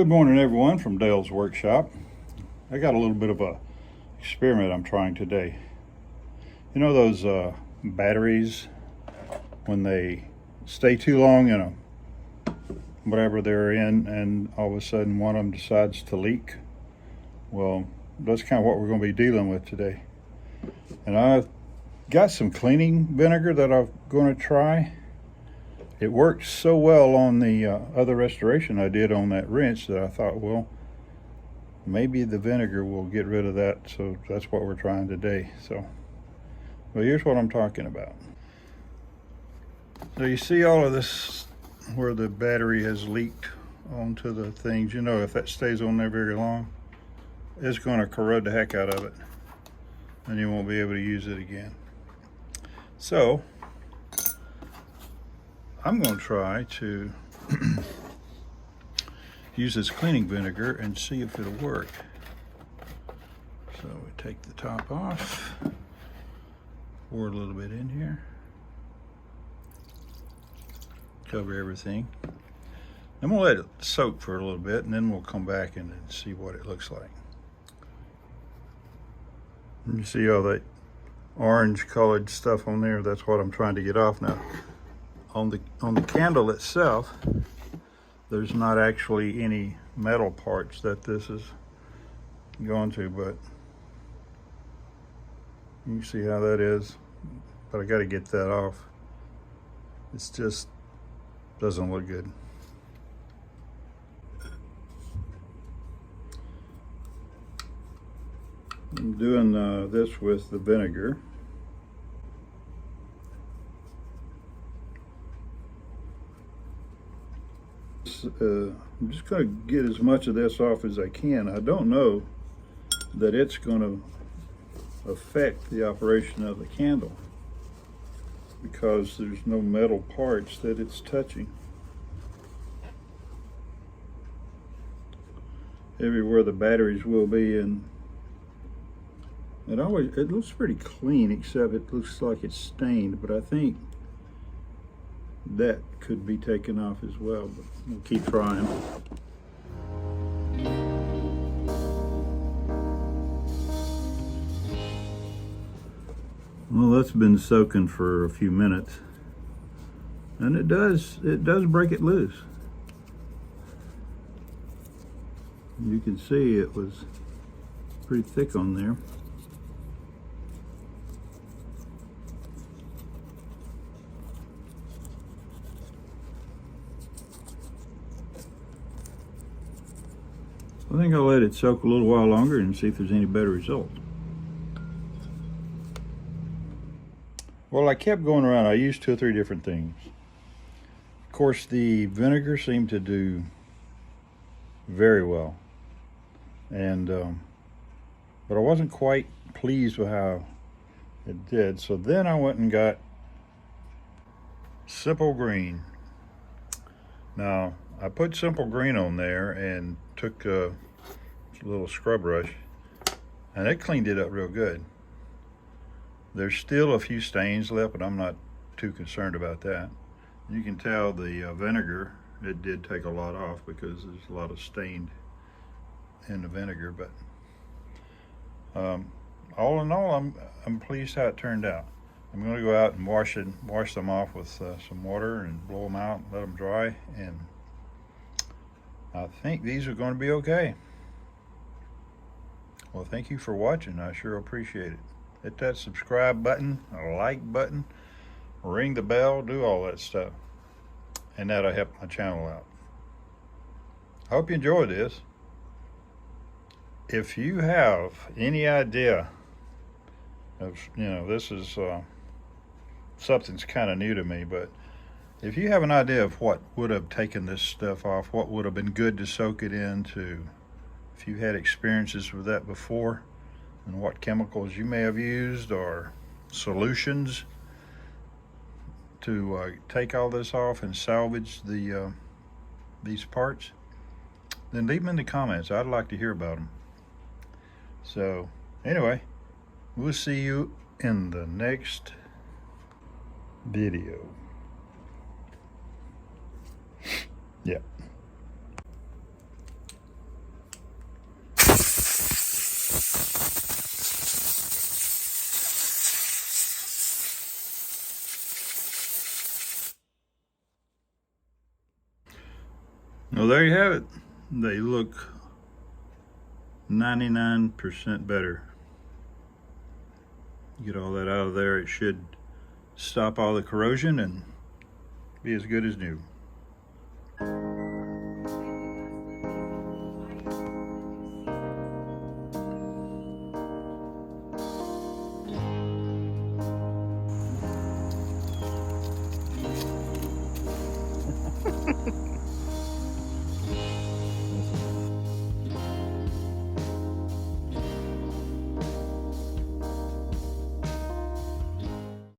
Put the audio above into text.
Good morning, everyone, from Dale's Workshop. I got a little bit of a experiment I'm trying today. You know those batteries, when they stay too long in a whatever they're in and all of a sudden one of them decides to leak? Well, that's kind of what we're going to be dealing with today. And I've got some cleaning vinegar that I'm going to try. It worked so well on the other restoration I did on that wrench that I thought, well, maybe the vinegar will get rid of that. So that's what we're trying today. So, well, here's what I'm talking about. So you see all of this where the battery has leaked onto the things. You know, if that stays on there very long, it's going to corrode the heck out of it, and you won't be able to use it again. So I'm going to try to use this cleaning vinegar and see if it'll work. So we take the top off, pour a little bit in here, cover everything. I'm going to let it soak for a little bit, and then we'll come back and see what it looks like. And you see all that orange colored stuff on there? That's what I'm trying to get off now. On the candle itself, there's not actually any metal parts that this is going to, but you see how that is. But I got to get that off. It's just doesn't look good. I'm doing this with the vinegar. I'm just going to get as much of this off as I can. I don't know that it's going to affect the operation of the candle because there's no metal parts that it's touching. Everywhere the batteries will be, and it looks pretty clean, except it looks like it's stained, but I think that could be taken off as well, but we'll keep trying. Well, that's been soaking for a few minutes, and it does break it loose. You can see it was pretty thick on there. I think I'll let it soak a little while longer and see if there's any better results. Well, I kept going around. I used 2 or 3 different things. Of course, the vinegar seemed to do very well, and but I wasn't quite pleased with how it did. So then I went and got Simple Green. Now, I put Simple Green on there and took a little scrub brush, and it cleaned it up real good. There's still a few stains left, but I'm not too concerned about that. You can tell the vinegar, it did take a lot off because there's a lot of stain in the vinegar, but all in all, I'm pleased how it turned out. I'm going to go out and wash them off with some water and blow them out, let them dry, and I think these are going to be okay. Well, thank you for watching. I sure appreciate it. Hit that subscribe button, a like button, ring the bell, do all that stuff, and that'll help my channel out. I hope you enjoyed this. If you have any idea of, this is something's kind of new to me, but if you have an idea of what would have taken this stuff off, what would have been good to soak it into, if you had experiences with that before, and what chemicals you may have used or solutions to take all this off and salvage these parts, then leave them in the comments. I'd like to hear about them. So anyway, we'll see you in the next video. Yeah. Well, there you have it. They look 99% better. Get all that out of there. It should stop all the corrosion and be as good as new.